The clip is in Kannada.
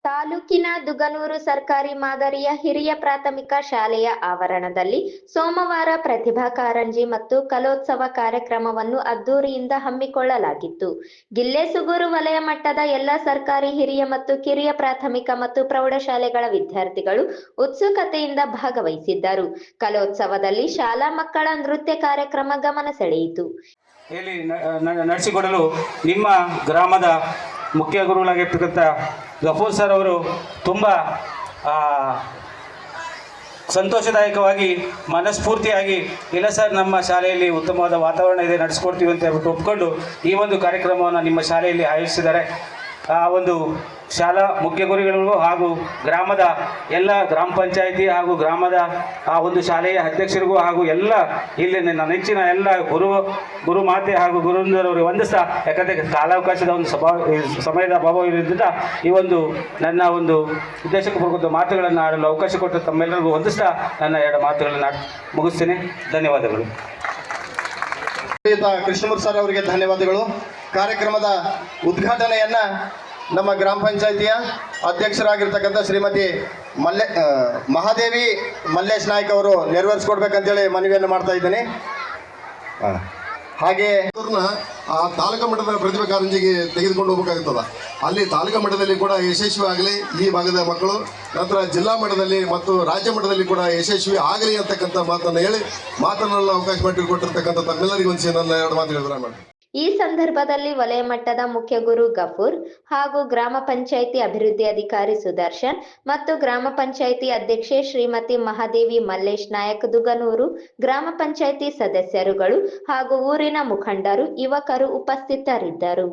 ತಾಲೂಕಿನ ದುಗನೂರು ಸರ್ಕಾರಿ ಮಾದರಿಯ ಹಿರಿಯ ಪ್ರಾಥಮಿಕ ಶಾಲೆಯ ಆವರಣದಲ್ಲಿ ಸೋಮವಾರ ಪ್ರತಿಭಾ ಕಾರಂಜಿ ಮತ್ತು ಕಲೋತ್ಸವ ಕಾರ್ಯಕ್ರಮವನ್ನು ಅದ್ದೂರಿಯಿಂದ ಹಮ್ಮಿಕೊಳ್ಳಲಾಗಿತ್ತು. ಗಿಲ್ಲೆಸುಗೂರು ವಲಯ ಮಟ್ಟದ ಎಲ್ಲ ಸರ್ಕಾರಿ ಹಿರಿಯ ಮತ್ತು ಕಿರಿಯ ಪ್ರಾಥಮಿಕ ಮತ್ತು ಪ್ರೌಢಶಾಲೆಗಳ ವಿದ್ಯಾರ್ಥಿಗಳು ಉತ್ಸುಕತೆಯಿಂದ ಭಾಗವಹಿಸಿದ್ದರು. ಕಲೋತ್ಸವದಲ್ಲಿ ಶಾಲಾ ಮಕ್ಕಳ ನೃತ್ಯ ಕಾರ್ಯಕ್ರಮ ಗಮನ ಸೆಳೆಯಿತು. ಇಲ್ಲಿ ನಡೆಸಿಕೊಡಲು ನಿಮ್ಮ ಗ್ರಾಮದ ಮುಖ್ಯ ಗುರುಗಳಾಗಿರ್ತಕ್ಕಂಥ ಗಫೂರ್ ಸರ್ ಅವರು ತುಂಬ ಸಂತೋಷದಾಯಕವಾಗಿ ಮನಸ್ಫೂರ್ತಿಯಾಗಿ ಇಲ್ಲ ಸರ್, ನಮ್ಮ ಶಾಲೆಯಲ್ಲಿ ಉತ್ತಮವಾದ ವಾತಾವರಣ ಇದೆ, ನಡೆಸ್ಕೊಡ್ತೀವಿ ಅಂತ ಹೇಳ್ಬಿಟ್ಟು ಒಪ್ಕೊಂಡು ಈ ಒಂದು ಕಾರ್ಯಕ್ರಮವನ್ನು ನಿಮ್ಮ ಶಾಲೆಯಲ್ಲಿ ಆಯೋಜಿಸಿದ್ದಾರೆ. ಆ ಒಂದು ಶಾಲಾ ಮುಖ್ಯ ಗುರುಗಳಿಗೂ ಹಾಗೂ ಗ್ರಾಮದ ಎಲ್ಲ ಗ್ರಾಮ ಪಂಚಾಯಿತಿ ಹಾಗೂ ಗ್ರಾಮದ ಆ ಒಂದು ಶಾಲೆಯ ಅಧ್ಯಕ್ಷರಿಗೂ ಹಾಗೂ ಎಲ್ಲ ಇಲ್ಲಿ ನನ್ನ ನೆಚ್ಚಿನ ಎಲ್ಲ ಗುರು ಮಾತೆ ಹಾಗೂ ಗುರುಂದರವರಿಗೆ ವಂದಿಸ್ತಾ, ಯಾಕಂದರೆ ಕಾಲಾವಕಾಶದ ಒಂದು ಸಮಯದ ಅಭಾವವಿರೋದ್ರಿಂದ ಈ ಒಂದು ನನ್ನ ಒಂದು ಉದ್ದೇಶಕ್ಕೆ ಬರುವಂಥ ಮಾತುಗಳನ್ನು ಆಡಲು ಅವಕಾಶ ಕೊಟ್ಟು ತಮ್ಮೆಲ್ಲರಿಗೂ ವಂದಿಸ್ತಾ ನನ್ನ ಎರಡು ಮಾತುಗಳನ್ನು ಮುಗಿಸ್ತೇನೆ. ಧನ್ಯವಾದಗಳು. ಕೃಷ್ಣಮೂರ್ತಿ ಸರ್ ಅವರಿಗೆ ಧನ್ಯವಾದಗಳು. ಕಾರ್ಯಕ್ರಮದ ಉದ್ಘಾಟನೆಯನ್ನು ನಮ್ಮ ಗ್ರಾಮ ಪಂಚಾಯಿತಿಯ ಅಧ್ಯಕ್ಷರಾಗಿರ್ತಕ್ಕಂಥ ಶ್ರೀಮತಿ ಮಹಾದೇವಿ ಮಲ್ಲೇಶ್ ನಾಯ್ಕ ಅವರು ನೆರವೇರಿಸ್ಕೊಡ್ಬೇಕಂತೇಳಿ ಮನವಿಯನ್ನು ಮಾಡ್ತಾ ಇದ್ದೀನಿ. ಹಾಗೆ ಆ ತಾಲೂಕು ಮಟ್ಟದ ಪ್ರತಿಭಾ ಕಾರಂಜಿಗೆ ತೆಗೆದುಕೊಂಡು ಹೋಗಬೇಕಾಗುತ್ತದೆ. ಅಲ್ಲಿ ತಾಲೂಕು ಮಟ್ಟದಲ್ಲಿ ಕೂಡ ಯಶಸ್ವಿ ಆಗಲಿ ಈ ಭಾಗದ ಮಕ್ಕಳು, ನಂತರ ಜಿಲ್ಲಾ ಮಟ್ಟದಲ್ಲಿ ಮತ್ತು ರಾಜ್ಯ ಮಟ್ಟದಲ್ಲಿ ಕೂಡ ಯಶಸ್ವಿ ಆಗಲಿ ಅಂತಕ್ಕಂಥ ಮಾತನ್ನು ಹೇಳಿ ಮಾತನಾಡಲು ಅವಕಾಶ ಮಾಡಿಕೊಟ್ಟಿರ್ತಕ್ಕಂಥ ತಮ್ಮೆಲ್ಲರಿಗೂ ಒಂದು ನನ್ನ ಎರಡು ಮಾತು ಹೇಳಿದ್ರೆ ಮಾಡಿ. ಈ ಸಂದರ್ಭದಲ್ಲಿ ವಲಯ ಮಟ್ಟದ ಮುಖ್ಯ ಗುರು ಗಫೂರ್ ಹಾಗೂ ಗ್ರಾಮ ಪಂಚಾಯಿತಿ ಅಭಿವೃದ್ಧಿ ಅಧಿಕಾರಿ ಸುದರ್ಶನ್ ಮತ್ತು ಗ್ರಾಮ ಪಂಚಾಯಿತಿ ಅಧ್ಯಕ್ಷೆ ಶ್ರೀಮತಿ ಮಹಾದೇವಿ ಮಲ್ಲೇಶ್ ನಾಯಕ್ ದುಗನೂರು, ಗ್ರಾಮ ಪಂಚಾಯಿತಿ ಸದಸ್ಯರುಗಳು ಹಾಗೂ ಊರಿನ ಮುಖಂಡರು, ಯುವಕರು ಉಪಸ್ಥಿತರಿದ್ದರು.